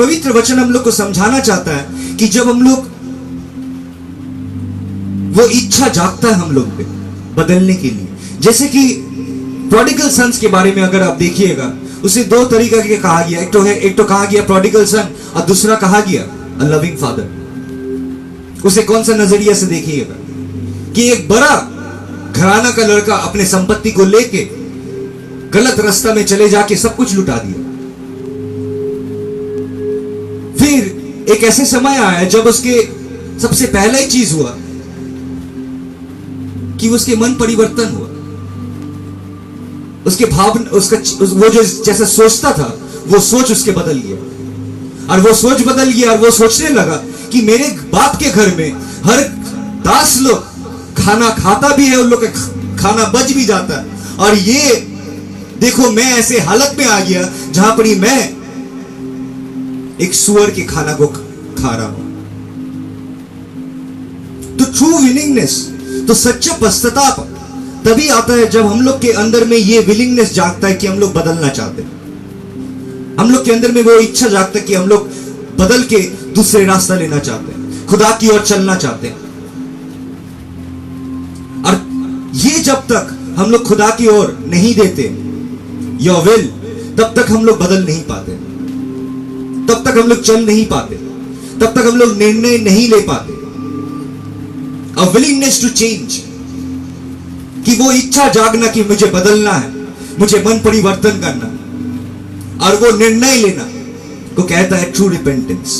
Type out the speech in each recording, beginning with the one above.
पवित्र वचन हम लोग को समझाना चाहता है कि जब हम लोग वो इच्छा जागता है हम लोग पे बदलने के लिए, जैसे कि प्रोडिगल सन्स के बारे में अगर आप देखिएगा, उसे दो तरीका के कहा गया, एक तो कहा गया प्रोडिगल सन और दूसरा कहा गया अ लविंग फादर। उसे कौन सा नजरिया से देखिएगा कि एक बड़ा घराना का लड़का अपने संपत्ति को लेके गलत रास्ता में चले जाके सब कुछ लुटा दिया। फिर एक ऐसे समय आया जब उसके सबसे पहला ही चीज हुआ कि उसके मन परिवर्तन हुआ, उसके भावना, वो जो जैसा सोचता था वो सोच उसके बदल गया, और वो सोच बदल गया और वो सोचने लगा कि मेरे बाप के घर में हर 10 लोग खाना खाता भी है, उन लोग का खाना बच भी जाता है, और ये देखो मैं ऐसे हालत में आ गया जहां पर ही मैं एक सुअर के खाना को खा रहा हूं। तो ट्रू विलिंगनेस, तो सच्चा पश्चाताप तभी आता है जब हम लोग के अंदर में ये विलिंगनेस जागता है कि हम लोग बदलना चाहते हैं, हम लोग के अंदर में वो इच्छा जागता है कि हम लोग बदल के दूसरे रास्ता लेना चाहते हैं, खुदा की ओर चलना चाहते हैं। और ये जब तक हम लोग खुदा की ओर नहीं देते योर विल, तब तक हम लोग बदल नहीं पाते, तब तक हम लोग चल नहीं पाते, तब तक हम लोग निर्णय नहीं ले पाते। अ विलिंगनेस टू चेंज, कि वो इच्छा जागना कि मुझे बदलना है, मुझे मन परिवर्तन करना और वो निर्णय लेना को कहता है ट्रू रिपेंटेंस।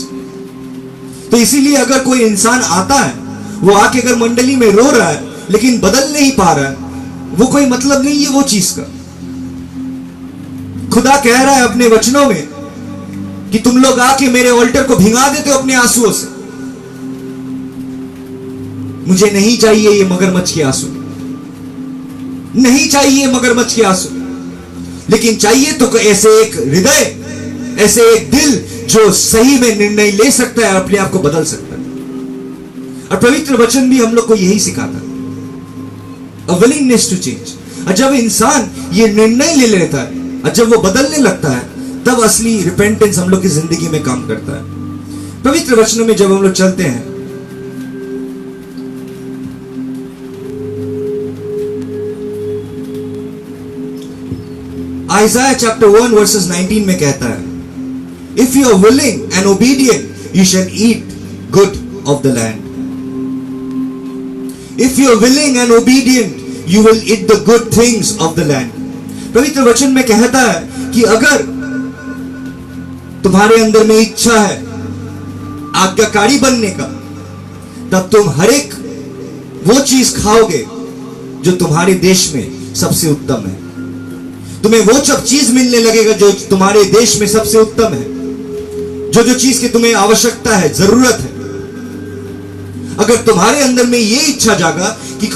तो इसीलिए अगर कोई इंसान आता है, वो आके अगर मंडली में रो रहा है लेकिन बदल नहीं पा रहा है, वो कोई मतलब नहीं है वो चीज का। खुदा कह रहा है अपने वचनों में कि तुम लोग आके मेरे ऑल्टर को भिंगा देते हो अपने आंसुओं से। मुझे नहीं चाहिए ये मगरमच्छ के आंसू, नहीं चाहिए मगरमच्छ के आंसू, लेकिन चाहिए तो ऐसे एक हृदय, ऐसे एक दिल जो सही में निर्णय ले सकता है और अपने आप को बदल सकता है। और पवित्र वचन भी हम लोग को यही सिखाता है, अ विलिंगनेस टू चेंज। और जब इंसान ये निर्णय ले लेता है और जब वो बदलने लगता है, तब असली रिपेंटेंस हम लोग की जिंदगी में काम करता है। पवित्र वचनों में जब हम लोग चलते हैं, आइज़ाया चैप्टर 1 वर्सेस 19 में कहता है, if you are willing and obedient you shall eat good of the land. If you are willing and obedient you will eat the good things of the land. पवित्र वचन में कहता है कि अगर तुम्हारे अंदर में इच्छा है आज्ञाकारी बनने का, तब तुम हर एक वो चीज खाओगे जो तुम्हारे देश में सबसे उत्तम है। तुम्हें वो सब चीज मिलने लगेगा जो तुम्हारे देश में सबसे उत्तम है, जो चीज की तुम्हें आवश्यकता है, जरूरत है। अगर तुम्हारे अंदर में ये इच्छा जागा कि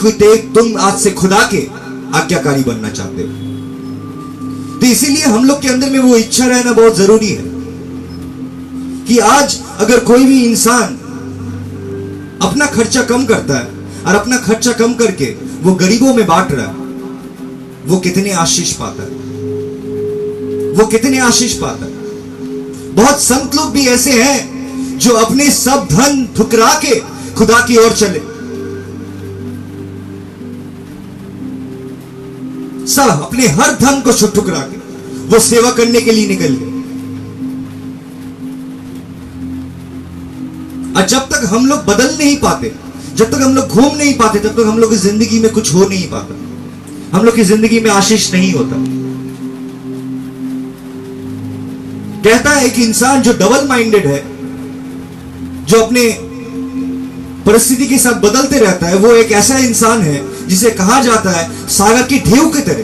तुम आज से खुदा के आज्ञाकारी बनना चाहते हो, तो इसीलिए हम लोग के अंदर में वो इच्छा रहना बहुत जरूरी है कि आज अगर कोई भी इंसान अपना खर्चा कम करता है और अपना खर्चा कम करके वो गरीबों में बांट रहा है, वो कितने आशीष पाता है, वो कितने आशीष पाता है। बहुत संत लोग भी ऐसे हैं जो अपने सब धन ठुकरा के खुदा की ओर चले, सब अपने हर धन को ठुकरा के वो सेवा करने के लिए निकल गए। और जब तक हम लोग बदल नहीं पाते, जब तक हम लोग घूम नहीं पाते, तब तक हम लोग की जिंदगी में कुछ हो नहीं पाता, हम लोग की जिंदगी में आशीष नहीं होता। कहता है कि इंसान जो डबल माइंडेड है, जो अपने परिस्थिति के साथ बदलते रहता है, वो एक ऐसा इंसान है जिसे कहा जाता है सागर की ढेव की तरह,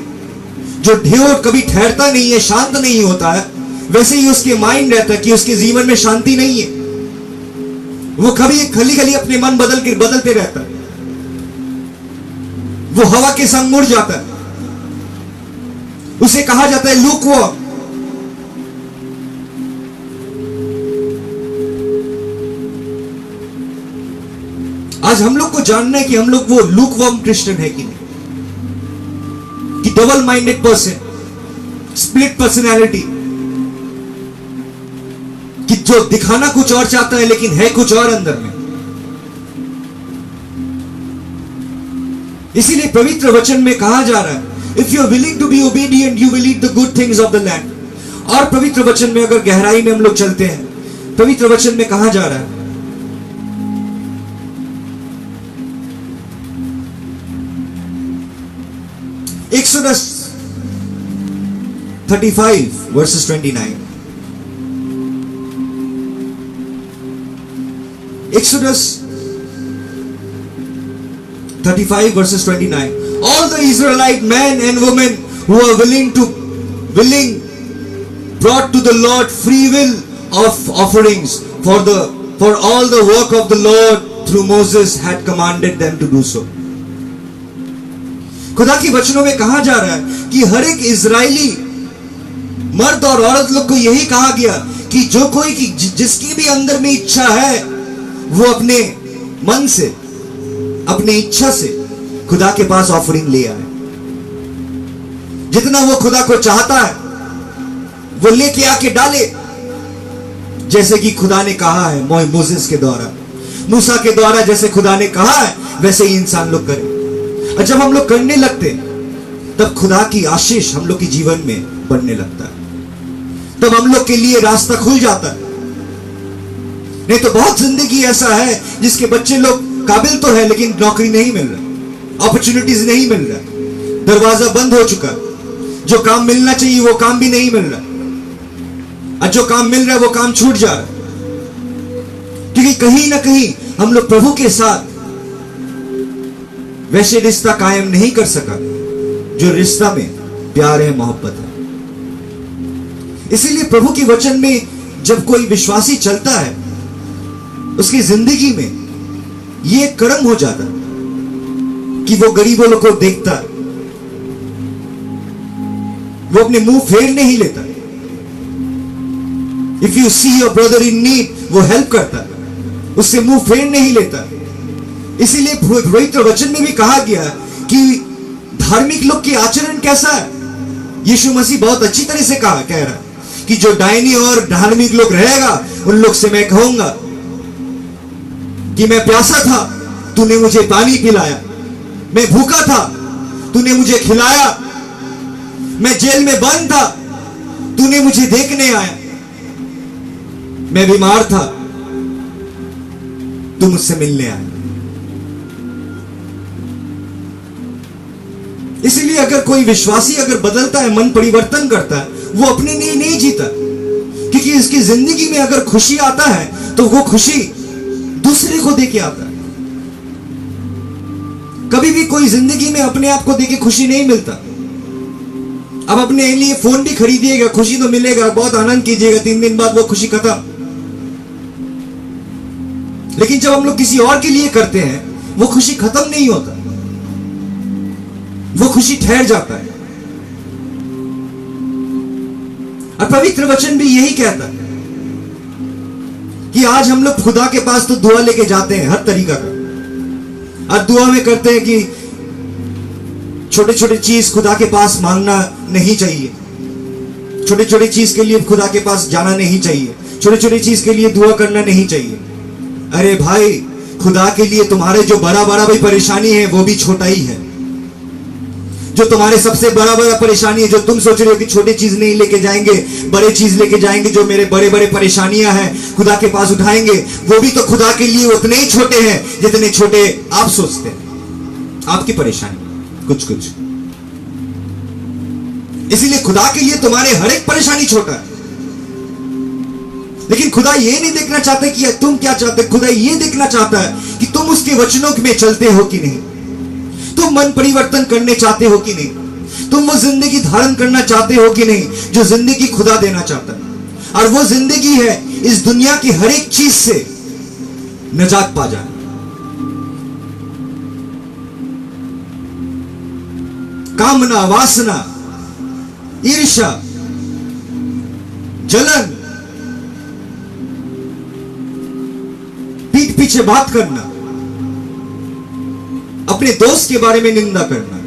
जो ढेव कभी ठहरता नहीं है, शांत नहीं होता है। वैसे ही उसके माइंड रहता है कि उसके जीवन में शांति नहीं है, वो कभी खली खली अपने मन बदलते रहता है, वो हवा के संग उड़ जाता है। उसे कहा जाता है लूकवॉर्म। आज हम लोग को जानना है कि हम लोग वो लूकवॉर्म क्रिश्चियन है कि नहीं, कि double minded person, split personality, कि जो दिखाना कुछ और चाहता है लेकिन है कुछ और अंदर में। इसीलिए पवित्र वचन में कहा जा रहा है, if you are willing to be obedient you will eat the good things of the land. और पवित्र वचन में अगर गहराई में हम लोग चलते हैं, पवित्र वचन में कहा जा रहा है, Exodus 35 verses 29. Exodus 35 verses 29. All the Israelite men and women who are willing brought to the Lord free will of offerings for all the work of the Lord through Moses had commanded them to do so. खुदा की वचनों में कहा जा रहा है कि हर एक इजरायली मर्द और औरत लोग को यही कहा गया कि जो कोई की जिसकी भी अंदर में इच्छा है वो अपने मन से, अपनी इच्छा से खुदा के पास ऑफरिंग ले आए। जितना वो खुदा को चाहता है वो लेके आके डाले, जैसे कि खुदा ने कहा है मोसेस के द्वारा, मूसा के द्वारा जैसे खुदा ने कहा है वैसे ही इंसान लोग करें। और जब हम लोग करने लगते तब खुदा की आशीष हम लोग के जीवन में बढ़ने लगता है, तब हम लोग के लिए रास्ता खुल जाता है। नहीं तो बहुत जिंदगी ऐसा है जिसके बच्चे लोग काबिल तो है लेकिन नौकरी नहीं मिल रहा, अपॉर्चुनिटीज नहीं मिल रहा, दरवाजा बंद हो चुका, जो काम मिलना चाहिए वो काम भी नहीं मिल रहा, और जो काम मिल रहा है वो काम छूट जा रहा है, क्योंकि कहीं ना कहीं हम लोग प्रभु के साथ वैसे रिश्ता कायम नहीं कर सका जो रिश्ता में प्यार है, मोहब्बत है। इसीलिए प्रभु के वचन में जब कोई विश्वासी चलता है उसकी जिंदगी में ये कर्म हो जाता कि वो गरीबों लोग को देखता, वो अपने मुंह फेर नहीं लेता। If you see your brother in need वो हेल्प करता, उससे मुंह फेर नहीं लेता। इसीलिए पवित्र वचन में भी कहा गया कि धार्मिक लोग की आचरण कैसा है। यीशु मसीह बहुत अच्छी तरह से कह रहा है कि जो डायनी और धार्मिक लोग रहेगा उन लोग से मैं कहूंगा कि मैं प्यासा था तूने मुझे पानी पिलाया, मैं भूखा था तूने मुझे खिलाया, मैं जेल में बंद था तूने मुझे देखने आया, मैं बीमार था तू मुझसे मिलने आया। इसीलिए अगर कोई विश्वासी अगर बदलता है, मन परिवर्तन करता है, वो अपने लिए नहीं जीता, क्योंकि इसकी जिंदगी में अगर खुशी आता है तो वो खुशी दूसरे को देके आता है। कभी भी कोई जिंदगी में अपने आप को देके खुशी नहीं मिलता। अब अपने लिए फोन भी खरीदिएगा, खुशी तो मिलेगा, बहुत आनंद कीजिएगा, 3 दिन बाद वो खुशी खत्म। लेकिन जब हम लोग किसी और के लिए करते हैं वो खुशी खत्म नहीं होता, वो खुशी ठहर जाता है। और पवित्र वचन भी यही कहता है कि आज हम लोग खुदा के पास तो दुआ लेके जाते हैं हर तरीका का, और दुआ में करते हैं कि छोटे छोटे चीज खुदा के पास मांगना नहीं चाहिए, छोटे छोटे चीज के लिए खुदा के पास जाना नहीं चाहिए, छोटे छोटे चीज के लिए दुआ करना नहीं चाहिए। अरे भाई, खुदा के लिए तुम्हारे जो बड़ा बड़ा भी परेशानी है वो भी छोटा ही है। जो तुम्हारे सबसे बड़ा बड़ा परेशानी है, जो तुम सोच रहे हो कि छोटी चीज नहीं लेके जाएंगे, बड़े चीज लेके जाएंगे, जो मेरे बड़े बड़े परेशानियां हैं खुदा के पास उठाएंगे, वो भी तो खुदा के लिए उतने ही छोटे हैं जितने छोटे आप सोचते हैं। आपकी परेशानी कुछ कुछ, इसीलिए खुदा के लिए तुम्हारे हर एक परेशानी छोटा है। लेकिन खुदा ये नहीं देखना चाहता कि तुम क्या चाहते, खुदा ये देखना चाहता है कि तुम उसके वचनों में चलते हो कि नहीं, तुम मन परिवर्तन करने चाहते हो कि नहीं, तुम वो जिंदगी धारण करना चाहते हो कि नहीं जो जिंदगी खुदा देना चाहता है। और वो जिंदगी है इस दुनिया की हर एक चीज से निजात पा जाए। कामना, वासना, ईर्ष्या, जलन, पीठ पीछे बात करना, अपने दोस्त के बारे में निंदा करना,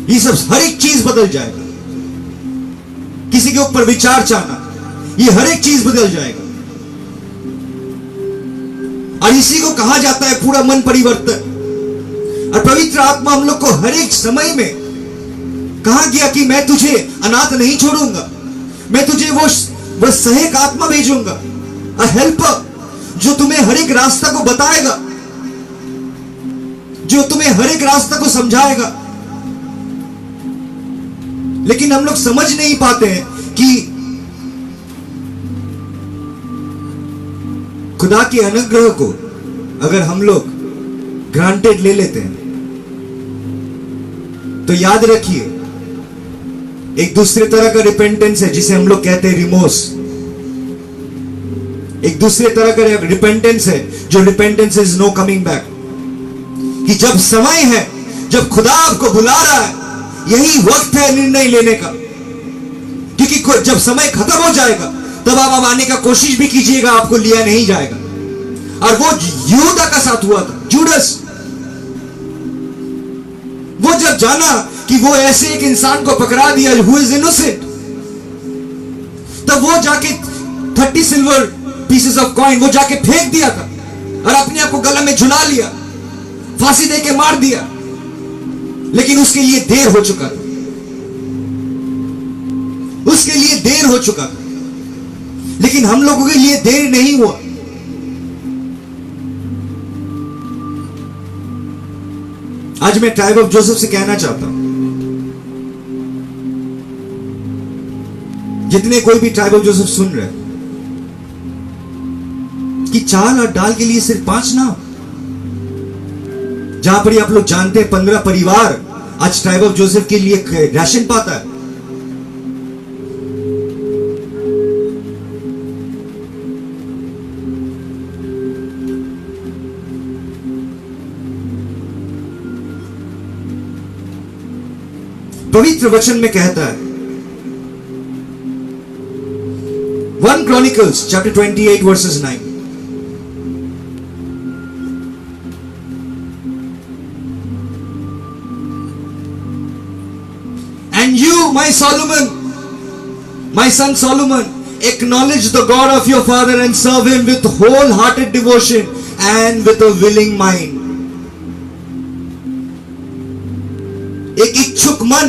ये सब हर एक चीज बदल जाएगा। किसी के ऊपर विचार चाहना, ये हर एक चीज बदल जाएगा। और इसी को कहा जाता है पूरा मन परिवर्तन। और पवित्र आत्मा हम लोग को हर एक समय में कहा गया कि मैं तुझे अनाथ नहीं छोड़ूंगा, मैं तुझे वो सहायक आत्मा भेजूंगा, अ हेल्पर, जो तुम्हें हर एक रास्ता को बताएगा, जो तुम्हें हर एक रास्ता को समझाएगा। लेकिन हम लोग समझ नहीं पाते हैं कि खुदा के अनुग्रह को अगर हम लोग ग्रांटेड ले लेते हैं तो याद रखिए, एक दूसरे तरह का रिपेंटेंस है जिसे हम लोग कहते हैं रिमोर्स। एक दूसरे तरह का रिपेंटेंस है जो repentance is no coming back, कि जब समय है, जब खुदा आपको बुला रहा है, यही वक्त है निर्णय लेने का। क्योंकि जब समय खत्म हो जाएगा तब आप आने का कोशिश भी कीजिएगा, आपको लिया नहीं जाएगा। और वो यहूदा का साथ हुआ था, जूडस। वो जब जाना कि वो ऐसे एक इंसान को पकड़ा दिया हु इज इनोसेंट, तब वो जाके 30 सिल्वर पीसेस ऑफ कॉइन वो जाके फेंक दिया था और अपने आप को गला में झुला लिया, फांसी दे के मार दिया। लेकिन उसके लिए देर हो चुका था, उसके लिए देर हो चुका था। लेकिन हम लोगों के लिए देर नहीं हुआ। आज मैं ट्राइब ऑफ जोसेफ से कहना चाहता हूं, जितने कोई भी ट्राइब ऑफ जोसेफ सुन रहे हैं, कि चाल और दाल के लिए सिर्फ 5 नाम, जहां पर आप लोग जानते हैं 15 परिवार आज ट्राइब ऑफ जोसेफ के लिए राशन पाता है। पवित्र वचन में कहता है 1 Chronicles chapter 28 verses 9, and you, my Solomon, my son Solomon, acknowledge the God of your father and serve him with wholehearted devotion and with a willing mind. एक इच्छुक मन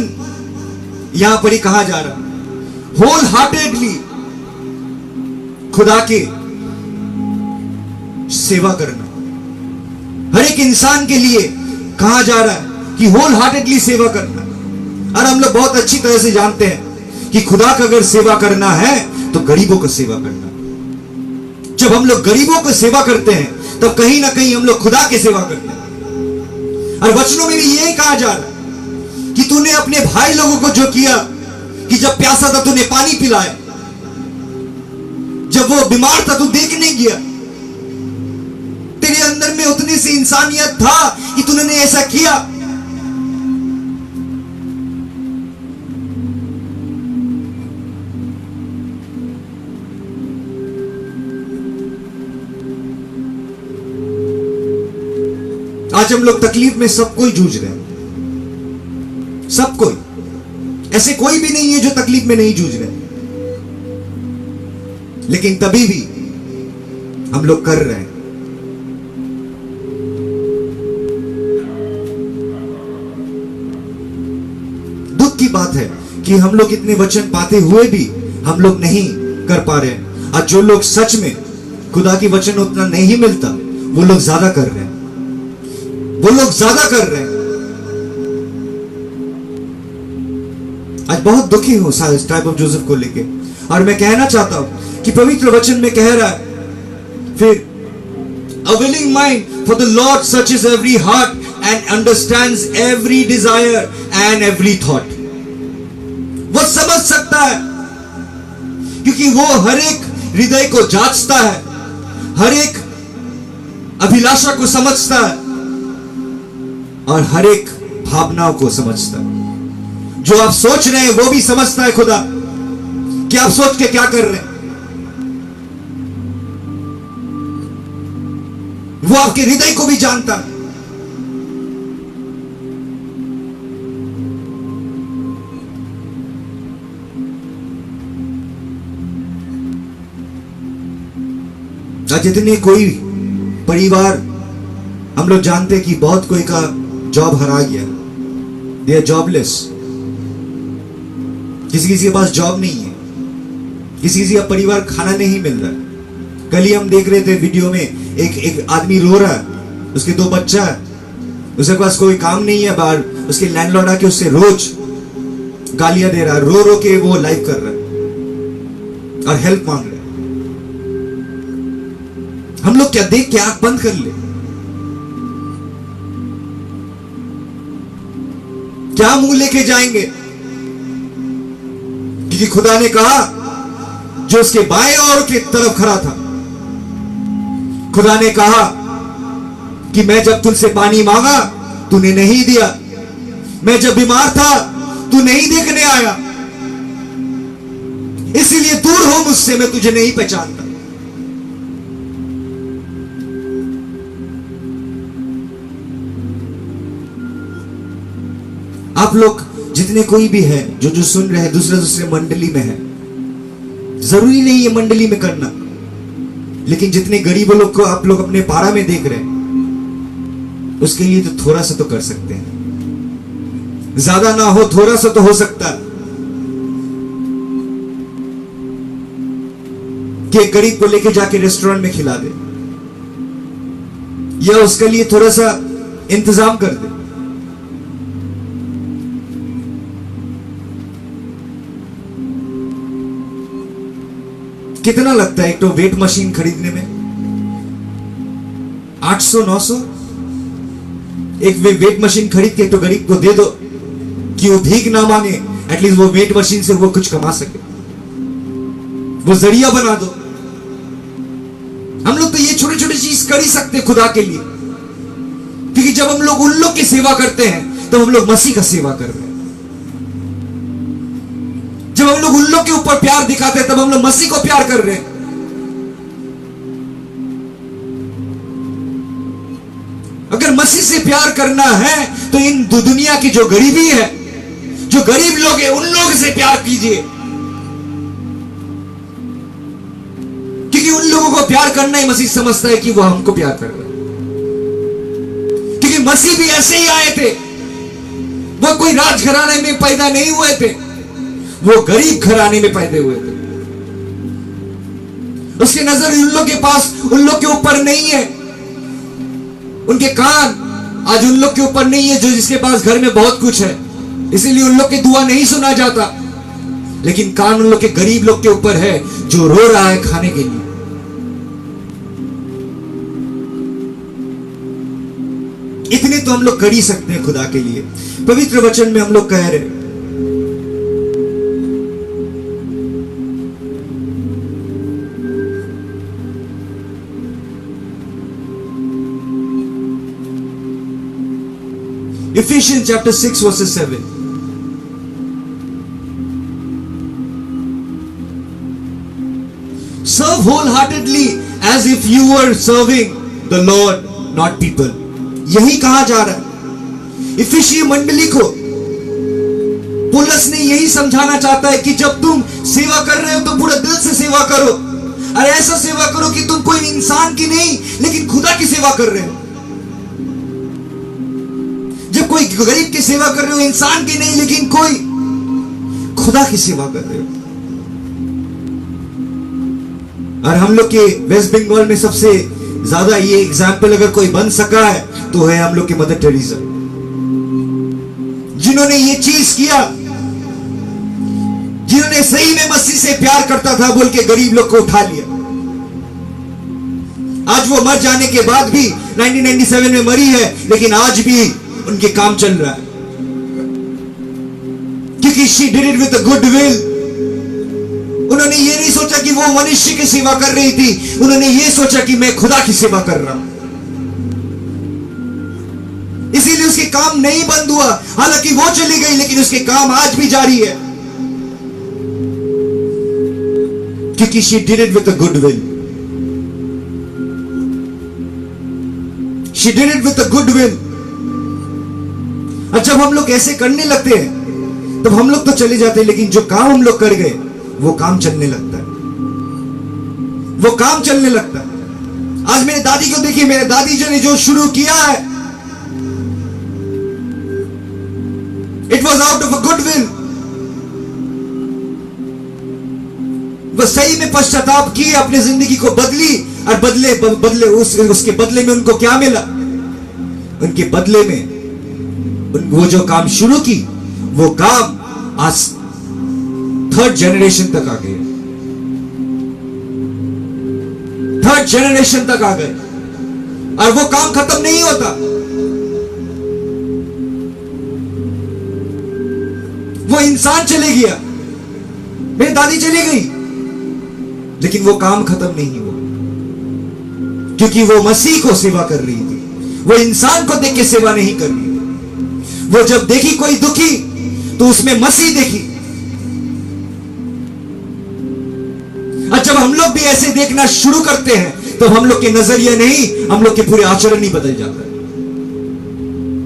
यहां पर ही कहा जा रहा, होल हार्टेडली खुदा के सेवा करना। हर एक इंसान के लिए कहा जा रहा है कि होल हार्टेडली सेवा करना। और हम लोग बहुत अच्छी तरह से जानते हैं कि खुदा का अगर सेवा करना है तो गरीबों को सेवा करना। जब हम लोग गरीबों को सेवा करते हैं तब कहीं ना कहीं हम लोग खुदा की सेवा करते हैं। और वचनों में भी यही कहा जा रहा है कि तूने अपने भाई लोगों को जो किया, कि जब प्यासा था तूने पानी पिलाया, जब वो बीमार था तू देखने गया, तेरे अंदर में उतनी सी इंसानियत था कि तूने ऐसा किया। आज हम लोग तकलीफ में सब कोई जूझ रहे हैं, सब कोई, ऐसे कोई भी नहीं है जो तकलीफ में नहीं जूझ रहे। लेकिन तभी भी हम लोग कर रहे हैं। दुख की बात है कि हम लोग इतने वचन पाते हुए भी हम लोग नहीं कर पा रहे हैं। और जो लोग सच में खुदा की वचन उतना नहीं मिलता, वो लोग ज्यादा कर रहे हैं, वो लोग ज्यादा कर रहे हैं। आज बहुत दुखी हूं ट्राइब ऑफ जोसेफ को लेके, और मैं कहना चाहता हूं कि पवित्र वचन में कह रहा है फिर, a willing mind, for the Lord searches every heart and understands every desire and every thought. वो समझ सकता है क्योंकि वो हर एक हृदय को जांचता है, हर एक अभिलाषा को समझता है और हर एक भावनाओं को समझता है। जो आप सोच रहे हैं वो भी समझता है खुदा कि आप सोच के क्या कर रहे हैं। वो आपके हृदय को भी जानता है। जितने कोई परिवार, हम लोग जानते हैं कि बहुत कोई का जॉब हरा गया, दे आर जॉबलेस। किसी किसी के पास जॉब नहीं है, किसी किसी का परिवार खाना नहीं मिल रहा है। कल ही हम देख रहे थे वीडियो में, एक आदमी रो रहा है, उसके 2 बच्चा है, उसके पास कोई काम नहीं है बाहर, उसके लैंडलॉर्ड आके उससे रोज गालियां दे रहा है, रो रो के वो लाइव कर रहा है और हेल्प मांग रहा है। हम लोग क्या देख के आंख बंद कर ले? क्या मुंह लेके जाएंगे? क्योंकि खुदा ने कहा, जो उसके बाएं ओर की तरफ खड़ा था, खुदा ने कहा कि मैं जब तुझसे पानी मांगा तूने नहीं दिया, मैं जब बीमार था तू नहीं देखने आया, इसीलिए दूर हो मुझसे, मैं तुझे नहीं पहचानता। आप लोग जितने कोई भी है जो सुन रहे हैं, दूसरे मंडली में है, जरूरी नहीं है मंडली में करना, लेकिन जितने गरीब लोग को आप लोग अपने पारा में देख रहे हैं, उसके लिए तो थोड़ा सा तो कर सकते हैं। ज्यादा ना हो, थोड़ा सा तो हो सकता है कि एक गरीब को लेके जाके रेस्टोरेंट में खिला दे, या उसके लिए थोड़ा सा इंतजाम कर दे। कितना लगता है एक तो वेट मशीन खरीदने में? 800-900। एक वेट मशीन खरीद के तो गरीब को दे दो कि वो भीख ना मांगे, एटलीस्ट वो वेट मशीन से वो कुछ कमा सके, वो जरिया बना दो। हम लोग तो ये छोटी छोटी चीज कर ही सकते खुदा के लिए, क्योंकि जब हम लोग उन लोग की सेवा करते हैं तो हम लोग मसीह का सेवा कर रहे हैं। जब हम लोग उन लोग के ऊपर प्यार दिखाते हैं तब हम लोग मसीह को प्यार कर रहे हैं। अगर मसीह से प्यार करना है तो इन दुनिया की जो गरीबी है, जो गरीब लोग हैं, उन लोगों से प्यार कीजिए, क्योंकि उन लोगों को प्यार करना ही मसीह समझता है कि वो हमको प्यार कर रहा है। क्योंकि मसीह भी ऐसे ही आए थे, वो कोई राजघराने में पैदा नहीं हुए थे, वो गरीब घराने में पैदा हुए थे। उसकी नजर उन लोग के पास, उन लोग के ऊपर नहीं है, उनके कान आज उन लोग के ऊपर नहीं है जो जिसके पास घर में बहुत कुछ है, इसीलिए उन लोग की दुआ नहीं सुना जाता, लेकिन कान उन लोग के गरीब लोग के ऊपर है जो रो रहा है खाने के लिए। इतने तो हम लोग कर ही सकते हैं खुदा के लिए। पवित्र वचन में हम लोग कह रहे हैं, Ephesians chapter 6 verses 7. Serve wholeheartedly as if you were serving the Lord, not people. यही कहा जा रहा है इफिसी मंडली को। पौलुस ने यही समझाना चाहता है कि जब तुम सेवा कर रहे हो तो पूरे दिल से सेवा करो, और ऐसा सेवा करो कि तुम कोई इंसान की नहीं लेकिन खुदा की सेवा कर रहे हो। जब कोई गरीब की सेवा कर रहे हो, इंसान की नहीं लेकिन कोई खुदा की सेवा कर रहे हो। और हम लोग के वेस्ट बंगाल में सबसे ज्यादा ये एग्जाम्पल अगर कोई बन सका है तो है हम लोग की मदर टेरेसा, जिन्होंने ये चीज किया, जिन्होंने सही में मसीह से प्यार करता था बोल के गरीब लोग को उठा लिया। आज वो मर जाने के बाद भी 1997 में मरी है, लेकिन आज भी उनके काम चल रहा है, क्योंकि she did it with a good will। उन्होंने ये नहीं सोचा कि वो मनुष्य की सेवा कर रही थी, उन्होंने ये सोचा कि मैं खुदा की सेवा कर रहा हूं। इसीलिए उसके काम नहीं बंद हुआ, हालांकि वो चली गई लेकिन उसके काम आज भी जारी है, क्योंकि she did it with a good will। She did it with a good will। और जब हम लोग ऐसे करने लगते हैं तब हम लोग तो चले जाते हैं, लेकिन जो काम हम लोग कर गए वो काम चलने लगता है, वो काम चलने लगता है। आज मेरे दादी को देखिए, मेरे दादी जी ने जो शुरू किया है, it was out of a good will. वो सही में पश्चाताप किए, अपनी जिंदगी को बदली, और उसके बदले में उनको क्या मिला? उनके बदले में वो जो काम शुरू की, वो काम आज 3rd जनरेशन तक आ गए, 3rd जनरेशन तक आ गए, और वो काम खत्म नहीं होता। वो इंसान चले गया, मेरी दादी चली गई, लेकिन वो काम खत्म नहीं हुआ, क्योंकि वो मसीह को सेवा कर रही थी। वो इंसान को देख के सेवा नहीं कर रही थी। वो जब देखी कोई दुखी, तो उसमें मसीह देखी। और जब हम लोग भी ऐसे देखना शुरू करते हैं, तो हम लोग के नजरिए नहीं, हम लोग के पूरे आचरण ही बदल जाता है।